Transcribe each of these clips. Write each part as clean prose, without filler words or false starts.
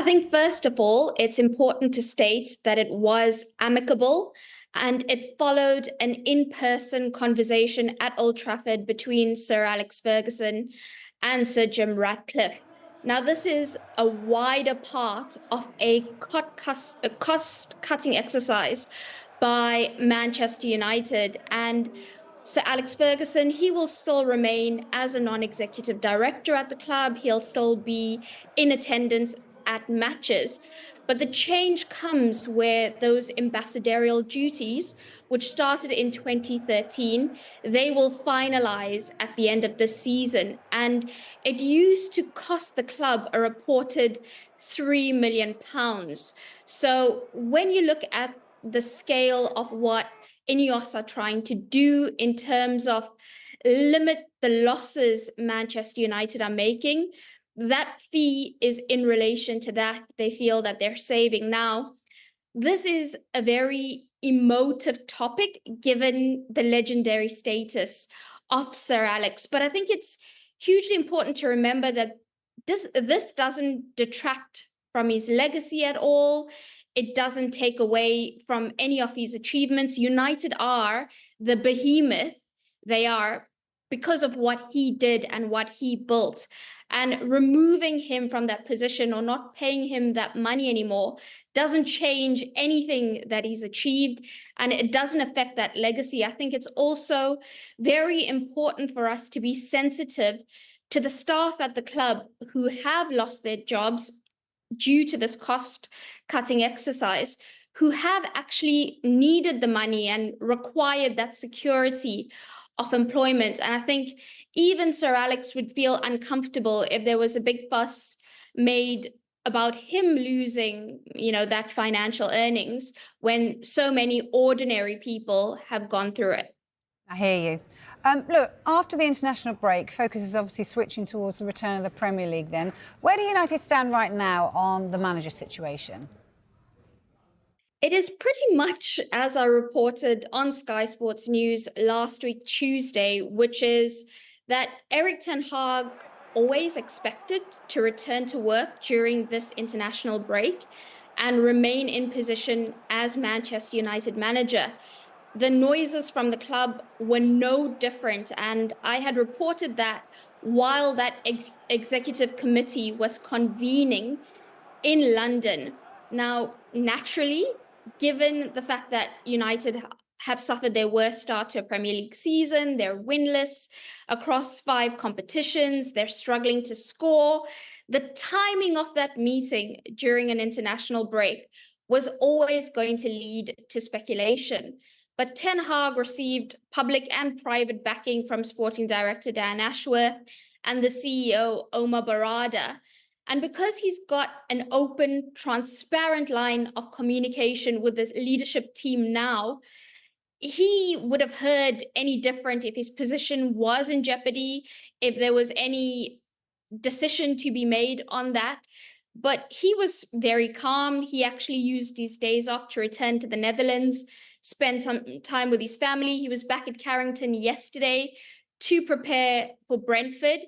I think, first of all, it's important to state that it was amicable and it followed an in-person conversation at Old Trafford between Sir Alex Ferguson and Sir Jim Ratcliffe. Now, this is a wider part of a cost-cutting exercise by Manchester United. And Sir Alex Ferguson, he will still remain as a non-executive director at the club. He'll still be in attendance at matches. But the change comes where those ambassadorial duties, which started in 2013, they will finalize at the end of this season. And it used to cost the club a reported £3 million. So when you look at the scale of what Ineos are trying to do in terms of limit the losses Manchester United are making, that fee is in relation to that. They feel that they're saving. Now, this is a very emotive topic given the legendary status of Sir Alex, but I think it's hugely important to remember that this doesn't detract from his legacy at all. It doesn't take away from any of his achievements. United are the behemoth they are because of what he did and what he built. And removing him from that position or not paying him that money anymore doesn't change anything that he's achieved, and it doesn't affect that legacy. I think it's also very important for us to be sensitive to the staff at the club who have lost their jobs due to this cost-cutting exercise, who have actually needed the money and required that security of employment. And I think even Sir Alex would feel uncomfortable if there was a big fuss made about him losing, that financial earnings when so many ordinary people have gone through it. I hear you. Look, after the international break, focus is obviously switching towards the return of the Premier League then. Where do United stand right now on the manager situation? It is pretty much as I reported on Sky Sports News last week, Tuesday, which is that Erik ten Hag always expected to return to work during this international break and remain in position as Manchester United manager. The noises from the club were no different, and I had reported that while that executive committee was convening in London. Now, naturally, given the fact that United have suffered their worst start to a Premier League season, they're winless across 5 competitions, they're struggling to score, the timing of that meeting during an international break was always going to lead to speculation. But Ten Hag received public and private backing from sporting director Dan Ashworth and the CEO Omar Barada. And because he's got an open, transparent line of communication with the leadership team now, he would have heard any different if his position was in jeopardy, if there was any decision to be made on that. But he was very calm. He actually used his days off to return to the Netherlands, spend some time with his family. He was back at Carrington yesterday to prepare for Brentford.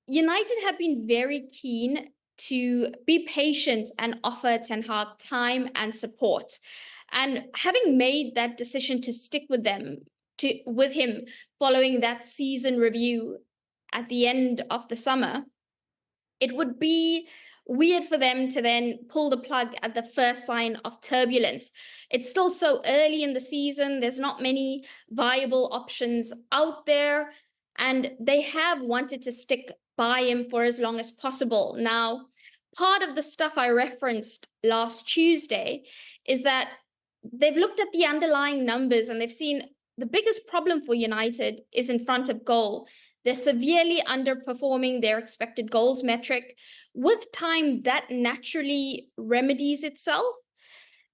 United have been very keen to be patient and offer Ten Hag time and support. And having made that decision to stick with him following that season review at the end of the summer, it would be weird for them to then pull the plug at the first sign of turbulence. It's still so early in the season. There's not many viable options out there, and they have wanted to stick by him for as long as possible. Now, part of the stuff I referenced last Tuesday is that they've looked at the underlying numbers and they've seen the biggest problem for United is in front of goal. They're severely underperforming their expected goals metric. With time, that naturally remedies itself.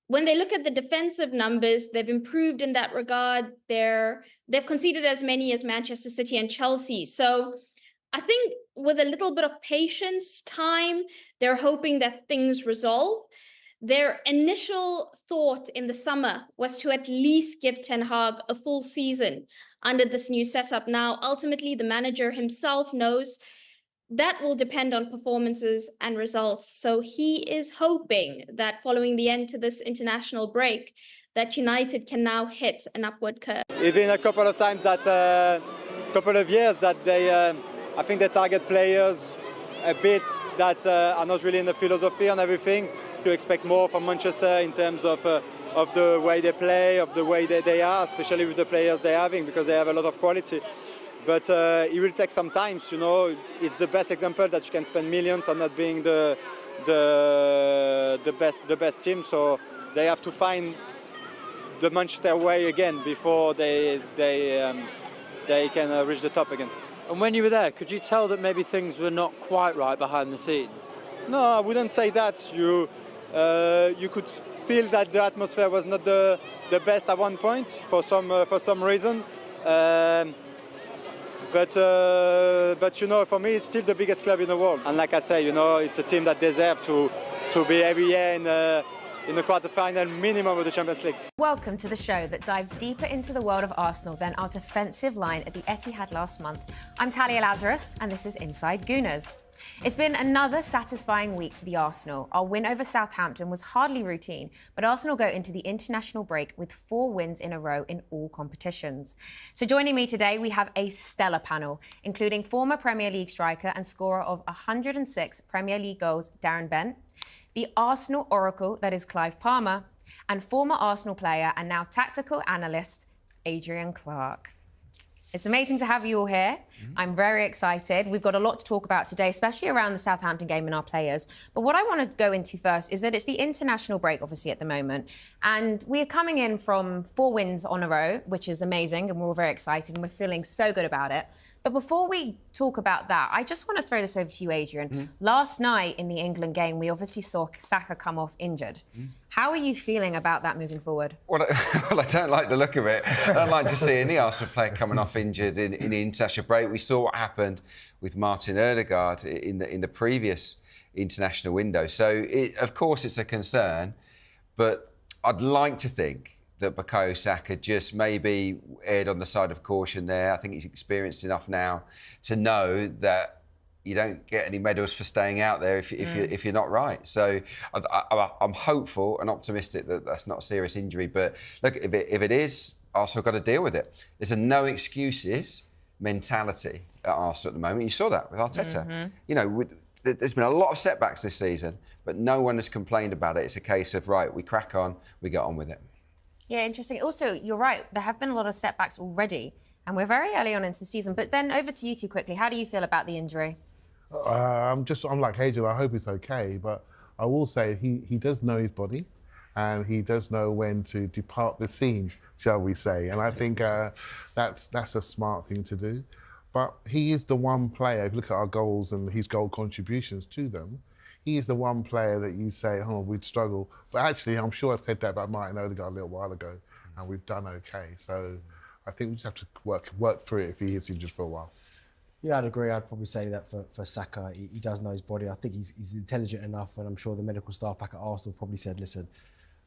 When they look at the defensive numbers, they've improved in that regard. They've conceded as many as Manchester City and Chelsea. So I think with a little bit of patience, time, they're hoping that things resolve. Their initial thought in the summer was to at least give Ten Hag a full season under this new setup. Now, ultimately, the manager himself knows that will depend on performances and results. So he is hoping that following the end to this international break, that United can now hit an upward curve. It's been a couple of times that, couple of years that they, I think they target players a bit that are not really in the philosophy and everything. You expect more from Manchester in terms of the way they play, of the way they are, especially with the players they're having, because they have a lot of quality. But it will take some time, you know. It's the best example that you can spend millions on not being the best team. So they have to find the Manchester way again before they can reach the top again. And when you were there, could you tell that maybe things were not quite right behind the scenes? No, I wouldn't say that. You could feel that the atmosphere was not the best at one point for some reason. But you know, for me, it's still the biggest club in the world. And like I say, you know, it's a team that deserves to be every year in the quarter-final minimum of the Champions League. Welcome to the show that dives deeper into the world of Arsenal than our defensive line at the Etihad last month. I'm Talia Lazarus, and this is Inside Gooners. It's been another satisfying week for the Arsenal. Our win over Southampton was hardly routine, but Arsenal go into the international break with 4 wins in a row in all competitions. So joining me today, we have a stellar panel, including former Premier League striker and scorer of 106 Premier League goals, Darren Bent, the Arsenal oracle that is Clive Palmer, and former Arsenal player and now tactical analyst, Adrian Clark. It's amazing to have you all here. I'm very excited. We've got a lot to talk about today, especially around the Southampton game and our players. But what I want to go into first is that it's the international break, obviously, at the moment. And we are coming in from 4 wins on a row, which is amazing, and we're all very excited, and we're feeling so good about it. But before we talk about that, I just want to throw this over to you, Adrian. Last night in the England game, we obviously saw Saka come off injured. How are you feeling about that moving forward? Well, I don't like the look of it. I don't like to see any Arsenal player coming off injured in the international break. We saw what happened with Martin Ødegaard in the previous international window. So, of course, it's a concern, but I'd like to think that Bukayo Saka just maybe erred on the side of caution there. I think he's experienced enough now to know that you don't get any medals for staying out there if you're not right. So I'm hopeful and optimistic that that's not a serious injury. But look, if it is, Arsenal got to deal with it. There's a no excuses mentality at Arsenal at the moment. You saw that with Arteta. You know, there's been a lot of setbacks this season, but no one has complained about it. It's a case of, right, we crack on, we get on with it. Yeah, interesting. Also, you're right. There have been a lot of setbacks already, and we're very early on into the season. But then over to you two quickly. How do you feel about the injury? I'm like Adrian. I hope it's okay, but I will say he does know his body, and he does know when to depart the scene, shall we say? And I think that's a smart thing to do. But he is the one player. If you look at our goals and his goal contributions to them, he is the one player that you say, oh, we'd struggle. But actually, I'm sure I said that about Martin Ødegaard a little while ago, and we've done okay. So I think we just have to work through it if he is injured for a while. Yeah, I'd agree. I'd probably say that for Saka. He does know his body. I think he's intelligent enough, and I'm sure the medical staff back at Arsenal probably said, listen,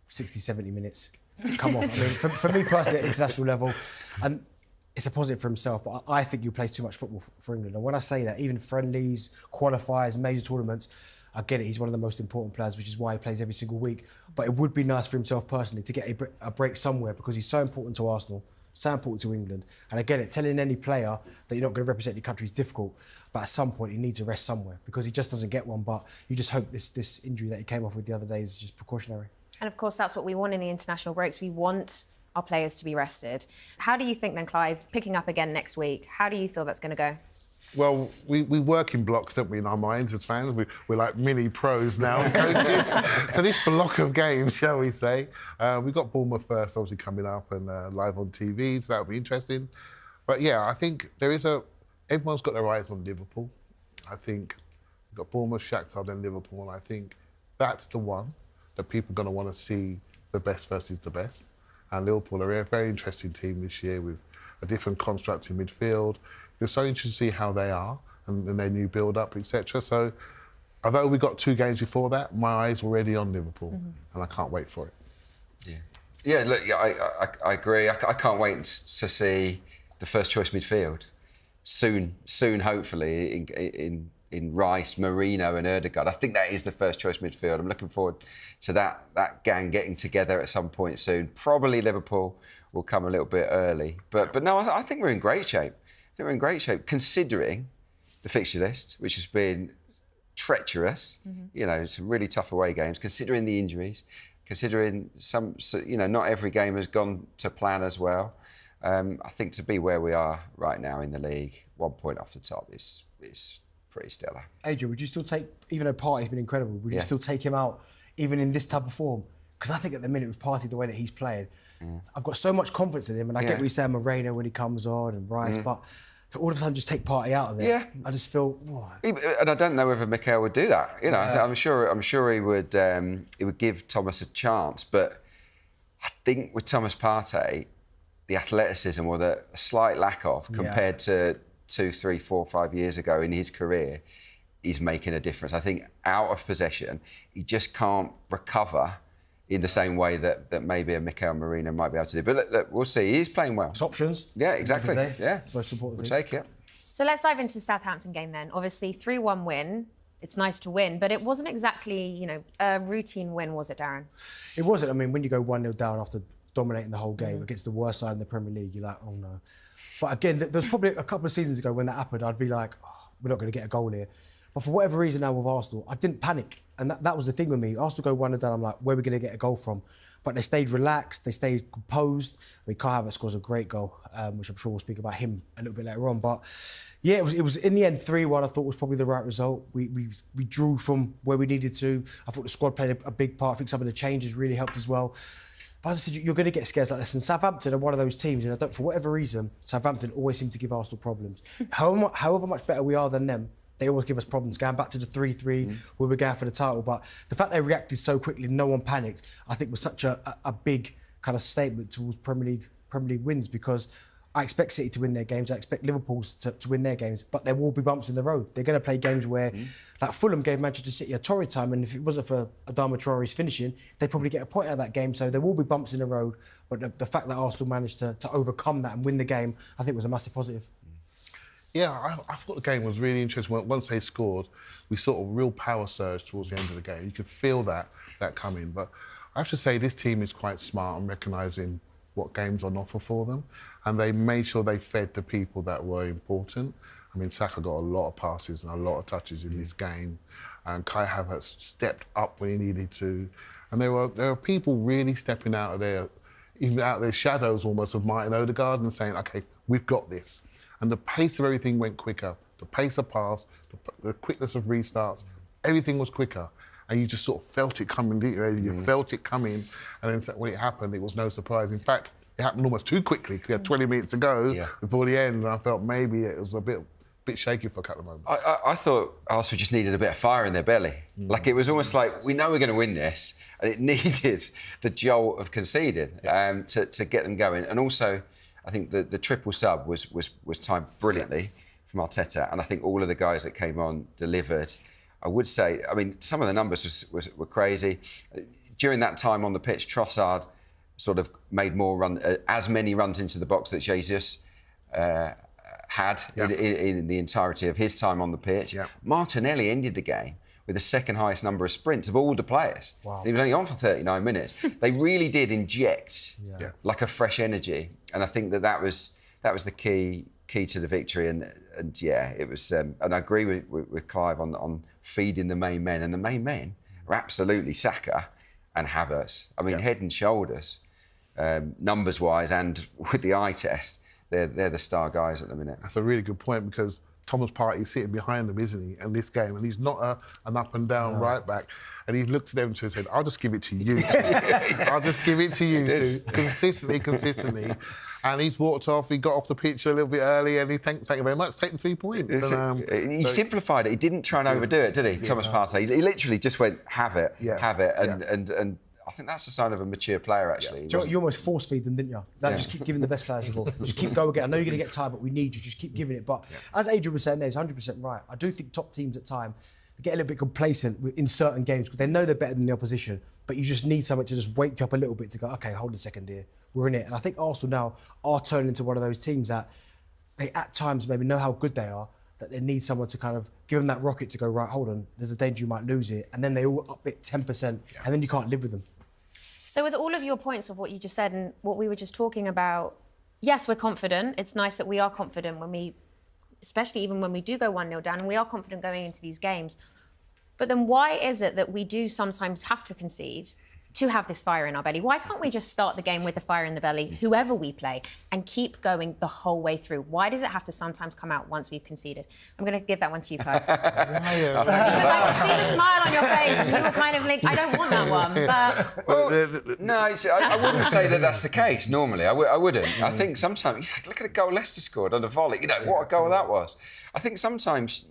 60, 70 minutes, come off. I mean, for me personally, at international level, and it's a positive for himself, but I think he plays too much football for England. And when I say that, even friendlies, qualifiers, major tournaments, I get it, he's one of the most important players, which is why he plays every single week. But it would be nice for himself personally to get a break somewhere, because he's so important to Arsenal, so important to England. And I get it, telling any player that you're not going to represent your country is difficult, but at some point he needs a rest somewhere, because he just doesn't get one. But you just hope this injury that he came off with the other day is just precautionary. And of course, that's what we want in the international breaks. We want our players to be rested. How do you think then, Clive, picking up again next week, how do you feel that's going to go? Well, we work in blocks, don't we, in our minds as fans? We're like mini pros now, coaches. So this block of games, shall we say, we've got Bournemouth first, obviously, coming up and live on TV, so that'll be interesting. But yeah, I think everyone's got their eyes on Liverpool. I think we've got Bournemouth, Shakhtar, then Liverpool, and I think that's the one that people are going to want to see the best versus the best. And Liverpool are a very interesting team this year with a different construct in midfield. It's so interesting to see how they are and their new build-up, etc. So, although we got 2 games before that, my eyes were already on Liverpool, and I can't wait for it. Yeah. Look, I agree. I can't wait to see the first choice midfield soon. Hopefully, in in Rice, Marino and Ødegaard. I think that is the first choice midfield. I'm looking forward to that gang getting together at some point soon. Probably Liverpool will come a little bit early. But no, I think we're in great shape. I think we're in great shape considering the fixture list, which has been treacherous. You know, some really tough away games, considering the injuries, considering not every game has gone to plan as well. I think to be where we are right now in the league, 1 point off the top is pretty stellar. Adrian, would you still take, even though Partey's been incredible, would you still take him out even in this type of form? Because I think at the minute with Partey, the way that he's playing, I've got so much confidence in him, and I get what you're saying, Moreno when he comes on and Rice, but to all of a sudden just take Partey out of there, I just feel. Whoa. And I don't know whether Mikel would do that. You know, I'm sure he would give Thomas a chance, but I think with Thomas Partey, the athleticism or the slight lack of compared to 2, 3, 4, 5 years ago in his career is making a difference. I think out of possession, he just can't recover in the same way that maybe a Mikel Merino might be able to do. But look, we'll see. He's playing well. It's options. Yeah, exactly. Yeah, it's most important. We'll take it. So let's dive into the Southampton game then. Obviously, 3-1 win. It's nice to win, but it wasn't exactly, a routine win, was it, Darren? It wasn't. I mean, when you go 1-0 down after dominating the whole game against the worst side in the Premier League, you're like, oh no. But again, there's probably a couple of seasons ago when that happened, I'd be like, oh, we're not going to get a goal here. But for whatever reason now with Arsenal, I didn't panic. And that was the thing with me. Arsenal go 1-0 down, I'm like, where are we going to get a goal from? But they stayed relaxed, they stayed composed. Kai Havertz scores a great goal, which I'm sure we'll speak about him a little bit later on. But yeah, it was in the end 3-1. I thought was probably the right result. We drew from where we needed to. I thought the squad played a big part. I think some of the changes really helped as well. But as I said, you're going to get scares like this. And Southampton are one of those teams, and for whatever reason, Southampton always seem to give Arsenal problems. However much better we are than them, they always give us problems. Going back to the 3-3, where we're going for the title. But the fact they reacted so quickly, no one panicked, I think was such a big kind of statement towards Premier League wins, because I expect City to win their games. I expect Liverpool to win their games, but there will be bumps in the road. They're going to play games where, like Fulham gave Manchester City a torrid time, and if it wasn't for Adama Traore's finishing, they'd probably get a point out of that game. So there will be bumps in the road, but the fact that Arsenal managed to overcome that and win the game, I think was a massive positive. Yeah, I thought the game was really interesting. Once they scored, we saw a real power surge towards the end of the game. You could feel that coming. But I have to say, this team is quite smart on recognising what games on offer for them, and they made sure they fed the people that were important. I mean, Saka got a lot of passes and a lot of touches in this game, and Kai Havertz stepped up when he needed to, and there were people really stepping out of their shadows almost of Martin Ødegaard and saying, okay, we've got this. And the pace of everything went quicker. The pace of pass, the quickness of restarts, everything was quicker. And you just sort of felt it coming, didn't you? You felt it coming, and then when it happened, it was no surprise. In fact, it happened almost too quickly. We had 20 minutes to go before the end, and I felt maybe it was a bit shaky for a couple of moments. I thought Arsenal just needed a bit of fire in their belly. Like, it was almost like, we know we're going to win this, and it needed the jolt of conceding to get them going. And also, I think the triple sub was timed brilliantly from Arteta, and I think all of the guys that came on delivered. I would say, I mean, some of the numbers were crazy. During that time on the pitch, Trossard sort of made as many runs into the box that Jesus had in the entirety of his time on the pitch. Yeah. Martinelli ended the game with the second highest number of sprints of all the players. Wow. He was only on for 39 minutes. They really did inject like a fresh energy, and I think that was the key to the victory. And yeah, it was. And I agree with Clive on feeding the main men, and the main men are absolutely Saka and Havertz. I mean, head and shoulders, numbers wise, and with the eye test, they're the star guys at the minute. That's a really good point, because Thomas Partey's sitting behind them, isn't he, in this game? And he's not an up and down right back. And he looked at them and said, I'll just give it to you two. I'll just give it to you two. Consistently. And he's walked off, he got off the pitch a little bit early, and he thank you very much, taking 3 points. And, he simplified it. He didn't try and overdo it, did he, Thomas Partey? He literally just went, have it. And I think that's a sign of a mature player, actually. You almost force-feed them, didn't you? Just keep giving the best players the ball. Just keep going again. I know you're going to get tired, but we need you. Just keep giving it. But as Adrian was saying there, he's 100% right. I do think top teams at time get a little bit complacent in certain games because they know they're better than the opposition, but you just need something to just wake you up a little bit to go, OK, hold a second here. We're in it. And I think Arsenal now are turning into one of those teams that they at times maybe know how good they are, that they need someone to kind of give them that rocket to go, right, hold on, there's a danger you might lose it. And then they all up it 10%, and then you can't live with them. So with all of your points of what you just said and what we were just talking about, yes, we're confident. It's nice that we are confident when we, especially even when we do go 1-0 down, and we are confident going into these games. But then why is it that we do sometimes have to concede to have this fire in our belly? Why can't we just start the game with the fire in the belly, whoever we play, and keep going the whole way through? Why does it have to sometimes come out once we've conceded? I'm going to give that one to you, Clive. Because I could see the smile on your face, and you were kind of like, I don't want that one. But... Well, no, I wouldn't say that that's the case normally. I wouldn't. I think sometimes, look at the goal Leicester scored on the volley. You know, what a goal that was. I think sometimes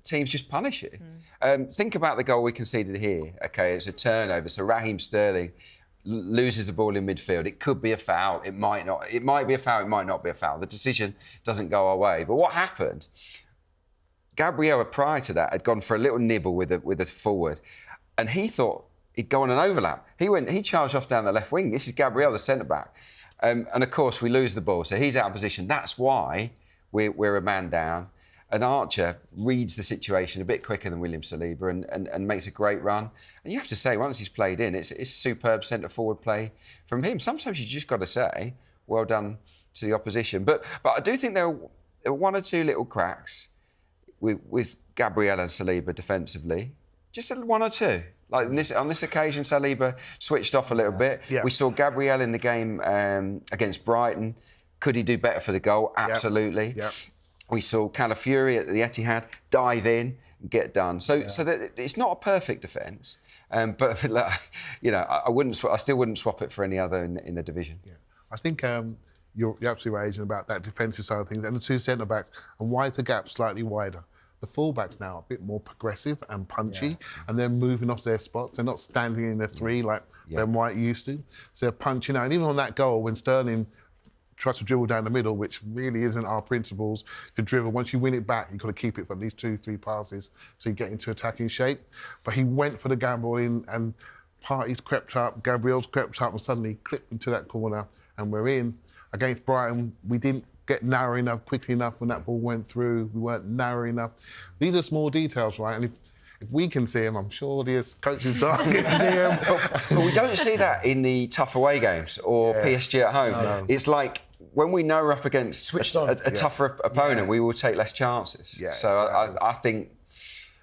teams just punish you. Think about the goal we conceded here. Okay, it's a turnover. So Raheem Sterling loses the ball in midfield. It could be a foul. It might not. It might be a foul. It might not be a foul. The decision doesn't go our way. But what happened? Gabriel, prior to that, had gone for a little nibble with a forward, and he thought he'd go on an overlap. He charged off down the left wing. This is Gabriel, the centre back, and of course we lose the ball. So he's out of position. That's why we're a man down. And Archer reads the situation a bit quicker than William Saliba and makes a great run. And you have to say, once he's played in, it's superb centre-forward play from him. Sometimes you just got to say, well done to the opposition. But I do think there were one or two little cracks with Gabriel and Saliba defensively. Just one or two. Like on this occasion, Saliba switched off a little bit. Yeah. We saw Gabriel in the game against Brighton. Could he do better for the goal? Absolutely. Yep. We saw Calafiori at the Etihad dive in and get done. So that it's not a perfect defence, but you know, I still wouldn't swap it for any other in the division. Yeah. I think you're absolutely right, Adrian, about that defensive side of things and the two centre backs and why is the gap slightly wider. The fullbacks now are a bit more progressive and punchy, and they're moving off their spots. They're not standing in the three like Ben White used to. So they're punching out. And even on that goal, when Sterling tries to dribble down the middle, which really isn't our principles to dribble. Once you win it back, you've got to keep it for at least 2-3 passes so you get into attacking shape. But he went for the gamble in and Partey's crept up, Gabriel's crept up and suddenly clipped into that corner and we're in. Against Brighton, we didn't get narrow enough, quickly enough when that ball went through. We weren't narrow enough. These are small details, right? And if we can see them, I'm sure the coaches don't get to see them. But we don't see that in the tough away games or PSG at home. No. It's like when we know we're up against a tougher opponent, we will take less chances. Yeah, so exactly.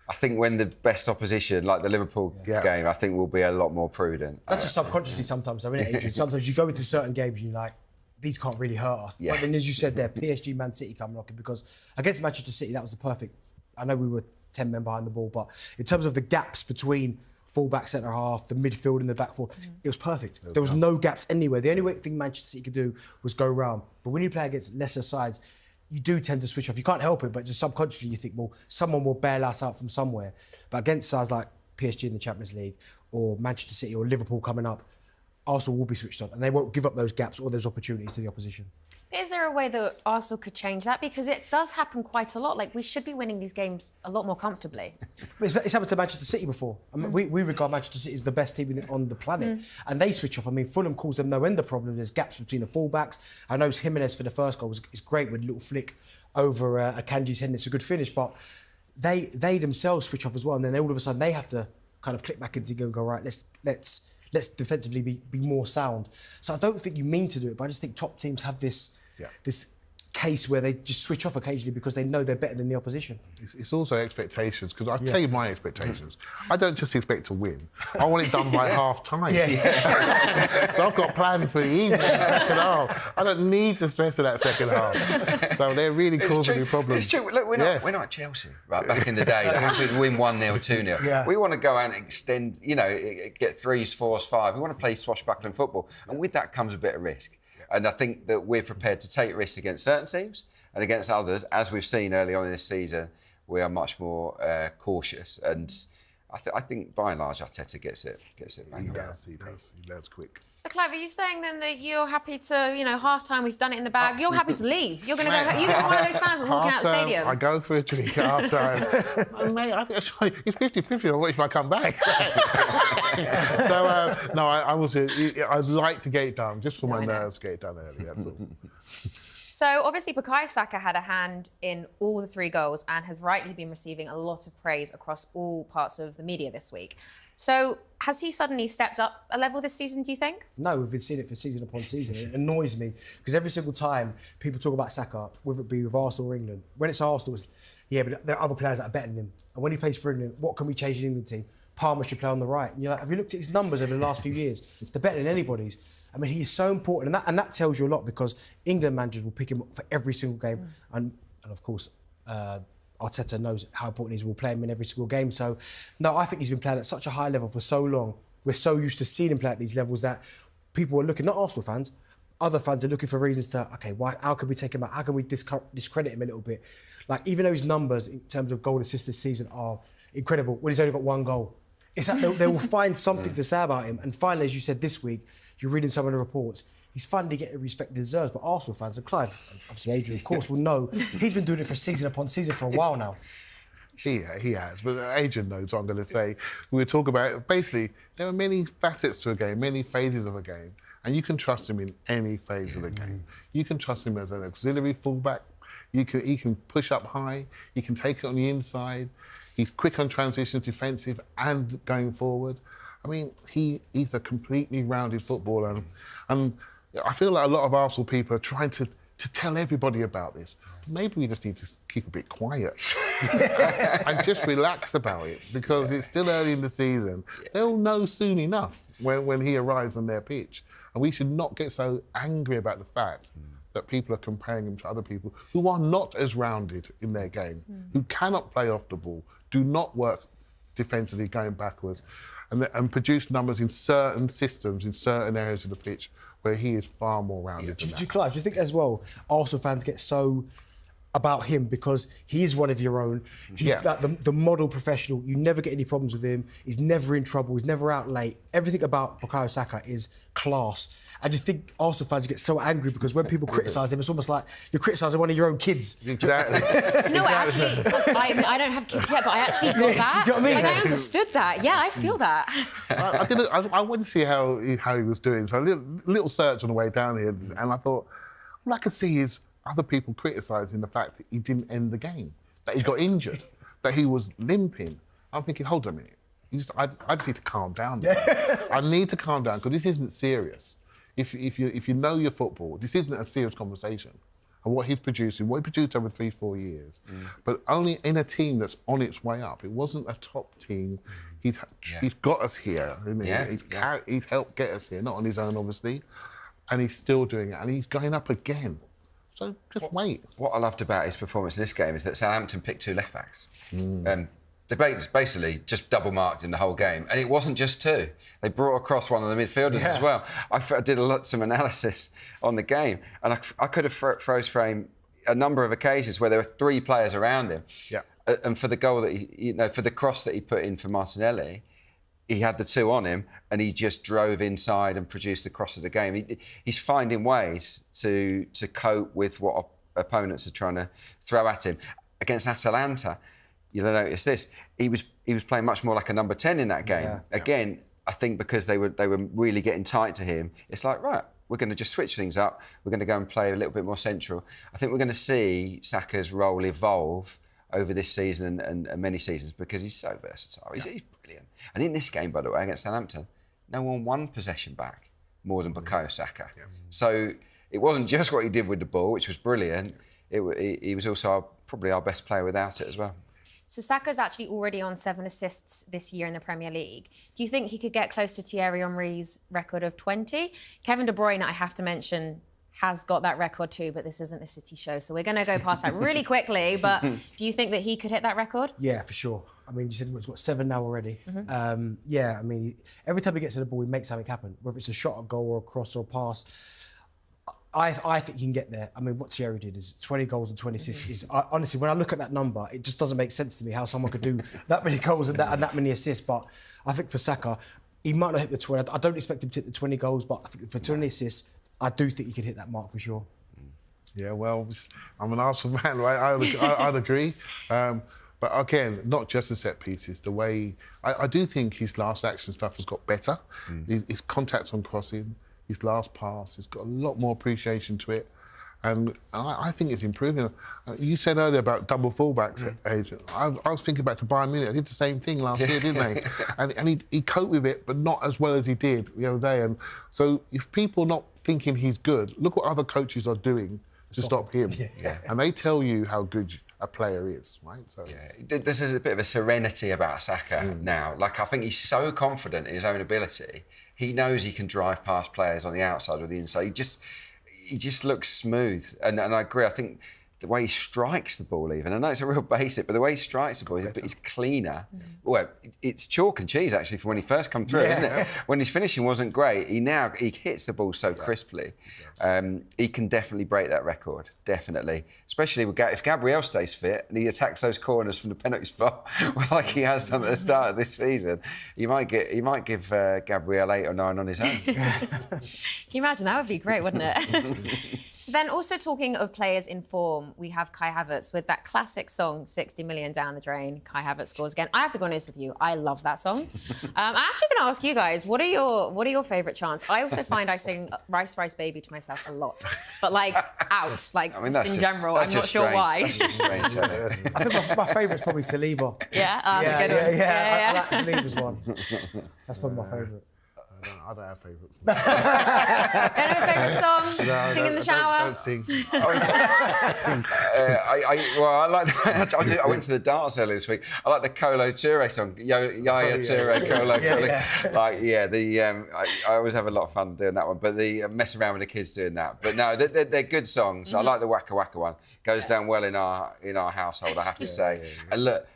I think when the best opposition, like the Liverpool game, I think we'll be a lot more prudent. That's just subconsciously sometimes, isn't it, Adrian? Sometimes you go into certain games and you're like, these can't really hurt us. But then, as you said there, PSG, Man City come knocking because against Manchester City, that was the perfect. I know we were 10 men behind the ball, but in terms of the gaps between full-back, centre-half, the midfield and the back four, it was perfect. There was no gaps anywhere. The only thing Manchester City could do was go round. But when you play against lesser sides, you do tend to switch off. You can't help it, but just subconsciously you think, well, someone will bail us out from somewhere. But against sides like PSG in the Champions League or Manchester City or Liverpool coming up, Arsenal will be switched on and they won't give up those gaps or those opportunities to the opposition. Is there a way that Arsenal could change that? Because it does happen quite a lot. Like, we should be winning these games a lot more comfortably. It's happened to Manchester City before. I mean, we regard Manchester City as the best team on the planet. And they switch off. I mean, Fulham calls them no end of problems. There's gaps between the full-backs. I know Jimenez for the first goal is great with a little flick over Akanji's head and it's a good finish. But they themselves switch off as well. And then all of a sudden they have to kind of click back into and go, right, let's defensively be more sound. So I don't think you mean to do it, but I just think top teams have this case where they just switch off occasionally because they know they're better than the opposition. It's also expectations, because I'll tell you my expectations. I don't just expect to win. I want it done by half-time. So I've got plans for the evening, second half. I don't need the stress of that second half. So they're really causing me problems. It's true. Look, we're not Chelsea, right? Back in the day, we'd win 1-0, 2-0. Yeah. We want to go out and extend, get 3s, 4s, 5. We want to play swashbuckling football. And with that comes a bit of risk. And I think that we're prepared to take risks against certain teams and against others. As we've seen early on in this season, we are much more cautious. And I think by and large, Arteta gets it back. He does. He learns quick. So, Clive, are you saying then that you're happy to, half-time, we've done it in the bag, you're happy to leave? You're going to go, you're one of those fans that's walking out the stadium? I go for a drink at half-time. Mate, it's 50-50 on what if I come back. So, no, I'd like to get it done, just for my nerves, get it done early, that's all. So obviously Bukayo Saka had a hand in all the 3 goals and has rightly been receiving a lot of praise across all parts of the media this week. So has he suddenly stepped up a level this season, do you think? No, we've been seeing it for season upon season. It annoys me because every single time people talk about Saka, whether it be with Arsenal or England, when it's Arsenal, it's, yeah, but there are other players that are better than him. And when he plays for England, what can we change in the England team? Palmer should play on the right. And you're like, have you looked at his numbers over the last few years? They're better than anybody's. I mean, he is so important, and that tells you a lot because England managers will pick him up for every single game, and of course, Arteta knows how important he is and will play him in every single game. So, no, I think he's been playing at such a high level for so long. We're so used to seeing him play at these levels that people are looking, not Arsenal fans, other fans are looking for reasons to, okay, how can we take him out? How can we discredit him a little bit? Like, even though his numbers in terms of goal assists this season are incredible, when he's only got 1 goal, it's like they will find something to say about him. And finally, as you said this week, you're reading some of the reports, he's finally getting the respect he deserves. But Arsenal fans, and Clive, obviously Adrian, of course, will know he's been doing it for season upon season for a while now. He has, but Adrian knows what I'm going to say. We were talking about, basically, there are many facets to a game, many phases of a game, and you can trust him in any phase of the game. You can trust him as an auxiliary fullback. He can push up high. He can take it on the inside. He's quick on transitions, defensive and going forward. I mean, he's a completely rounded footballer. And I feel like a lot of Arsenal people are trying to tell everybody about this. Maybe we just need to keep a bit quiet and just relax about it because it's still early in the season. They'll know soon enough when he arrives on their pitch. And we should not get so angry about the fact that people are comparing him to other people who are not as rounded in their game, who cannot play off the ball, do not work defensively going backwards, and produce numbers in certain systems, in certain areas of the pitch where he is far more rounded than that. Clive, do you think as well, Arsenal fans get so about him because he is one of your own? He's like the model professional. You never get any problems with him. He's never in trouble. He's never out late. Everything about Bukayo Saka is class. I just think Arsenal fans get so angry because when people criticise him, it's almost like you're criticising one of your own kids. Exactly. No, actually, I don't have kids yet, but I actually got that. Do you know what I mean? Like, I understood that. Yeah, I feel that. I wanted to see how he was doing. So a little search on the way down here, and I thought, all I could see is other people criticising the fact that he didn't end the game, that he got injured, that he was limping. I'm thinking, hold on a minute. I just need to calm down now. I need to calm down because this isn't serious. If you know your football, this isn't a serious conversation. And what he produced over 3-4 years, but only in a team that's on its way up. It wasn't a top team. He's got us here. He's helped get us here, not on his own, obviously. And he's still doing it, and he's going up again. So just wait. What I loved about his performance in this game is that Southampton picked 2 left backs. They basically just double marked him the whole game, and it wasn't just 2. They brought across one of the midfielders as well. I did some analysis on the game, and I could have froze frame a number of occasions where there were 3 players around him. Yeah. And for the goal that for the cross that he put in for Martinelli, he had the 2 on him, and he just drove inside and produced the cross of the game. He's finding ways to cope with what opponents are trying to throw at him. Against Atalanta, you'll notice this. He was playing much more like a number 10 in that game. Yeah. Again, I think because they were really getting tight to him. It's like, right, we're going to just switch things up. We're going to go and play a little bit more central. I think we're going to see Saka's role evolve over this season and many seasons because he's so versatile. He's brilliant. And in this game, by the way, against Southampton, no one won possession back more than Bukayo Saka. Yeah. So it wasn't just what he did with the ball, which was brilliant. He was also probably our best player without it as well. So Saka's actually already on 7 assists this year in the Premier League. Do you think he could get close to Thierry Henry's record of 20? Kevin De Bruyne, I have to mention, has got that record too, but this isn't a City show, so we're going to go past that really quickly. But do you think that he could hit that record? Yeah, for sure. I mean, you said he's got 7 now already. Yeah, I mean, every time he gets to the ball, he makes something happen, whether it's a shot, a goal, or a cross, or a pass. I think he can get there. I mean, what Thierry did is 20 goals and 20 assists. Honestly, when I look at that number, it just doesn't make sense to me how someone could do that many goals and that many assists. But I think for Saka, he might not hit the 20. I don't expect him to hit the 20 goals, but I think for 20 assists, I do think he could hit that mark for sure. Yeah, well, I'm an Arsenal man, right? I'd agree. But again, not just the set pieces. The way I do think his last action stuff has got better. His contact on crossing, his last pass, he's got a lot more appreciation to it. And I think it's improving. You said earlier about double fullbacks, Age. I was thinking back to Bayern Munich. They did the same thing last year, didn't they? And he coped with it, but not as well as he did the other day. And so if people are not thinking he's good, look what other coaches are doing to stop him. And they tell you how good a player is, right? So there's a bit of a serenity about Saka now. Like, I think he's so confident in his own ability. He knows he can drive past players on the outside or the inside. He just looks smooth, and I agree. I think the way he strikes the ball, even, I know it's a real basic, but the way he strikes the ball is cleaner. Well, it's chalk and cheese actually from when he first come through, isn't it? When his finishing wasn't great, he hits the ball so crisply. He can definitely break that record, definitely. Especially if Gabriel stays fit and he attacks those corners from the penalty spot, like he has done at the start of this season. He might give Gabriel 8 or 9 on his own. Can you imagine? That would be great, wouldn't it? So then, also talking of players in form, we have Kai Havertz with that classic song, 60 million down the drain. Kai Havertz scores again. I have to be honest with you, I love that song. I'm actually going to ask you guys, what are your favourite chants? I also find I sing Rice Rice Baby to myself a lot, but like out, like just in general. I'm not sure why. I think my favourite's probably Saliba. Yeah, that's a good one. I like Saliba's one. That's probably my favourite. I don't have favourites. Don't have a favourite song? No, sing in the shower? Don't sing. I like. I went to the dance earlier this week. I like the Kolo Touré song, Yaya Touré, Kolo. I always have a lot of fun doing that one. But the mess around with the kids doing that. But no, they're good songs. I like the Waka Waka one. Goes down well in our household, I have to say. And look,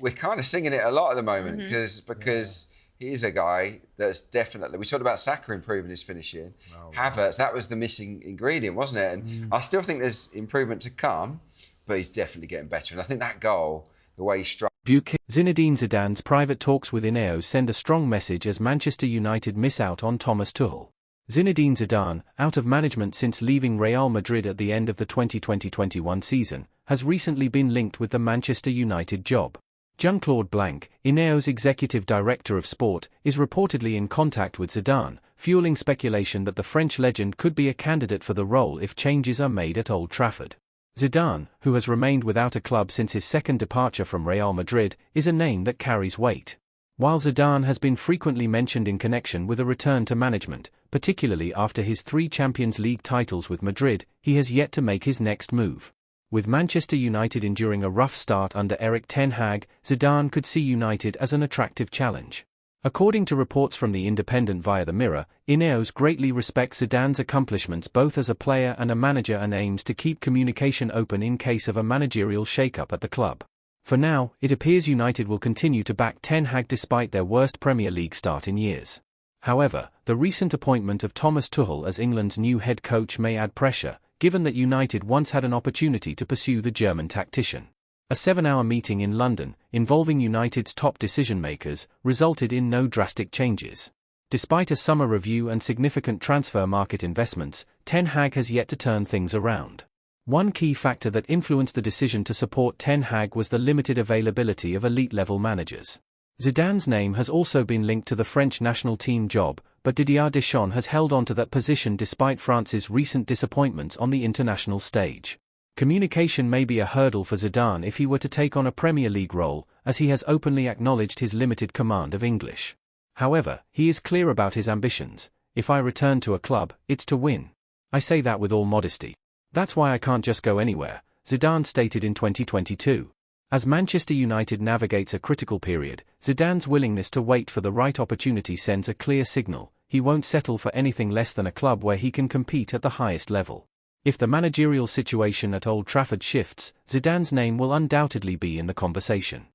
we're kind of singing it a lot at the moment because. He's a guy that's definitely... We talked about Saka improving his finishing. Havertz, that was the missing ingredient, wasn't it? And I still think there's improvement to come, but he's definitely getting better. And I think that goal, the way he struck... Zinedine Zidane's private talks with Ineos send a strong message as Manchester United miss out on Thomas Tuchel. Zinedine Zidane, out of management since leaving Real Madrid at the end of the 2020-21 season, has recently been linked with the Manchester United job. Jean-Claude Blanc, Ineos executive director of sport, is reportedly in contact with Zidane, fueling speculation that the French legend could be a candidate for the role if changes are made at Old Trafford. Zidane, who has remained without a club since his second departure from Real Madrid, is a name that carries weight. While Zidane has been frequently mentioned in connection with a return to management, particularly after his 3 Champions League titles with Madrid, he has yet to make his next move. With Manchester United enduring a rough start under Erik ten Hag, Zidane could see United as an attractive challenge. According to reports from The Independent via The Mirror, Ineos greatly respects Zidane's accomplishments both as a player and a manager and aims to keep communication open in case of a managerial shake-up at the club. For now, it appears United will continue to back Ten Hag despite their worst Premier League start in years. However, the recent appointment of Thomas Tuchel as England's new head coach may add pressure, given that United once had an opportunity to pursue the German tactician. A 7-hour meeting in London, involving United's top decision-makers, resulted in no drastic changes. Despite a summer review and significant transfer market investments, Ten Hag has yet to turn things around. One key factor that influenced the decision to support Ten Hag was the limited availability of elite-level managers. Zidane's name has also been linked to the French national team job, but Didier Deschamps has held on to that position despite France's recent disappointments on the international stage. Communication may be a hurdle for Zidane if he were to take on a Premier League role, as he has openly acknowledged his limited command of English. However, he is clear about his ambitions. If I return to a club, it's to win. I say that with all modesty. That's why I can't just go anywhere, Zidane stated in 2022. As Manchester United navigates a critical period, Zidane's willingness to wait for the right opportunity sends a clear signal. He won't settle for anything less than a club where he can compete at the highest level. If the managerial situation at Old Trafford shifts, Zidane's name will undoubtedly be in the conversation.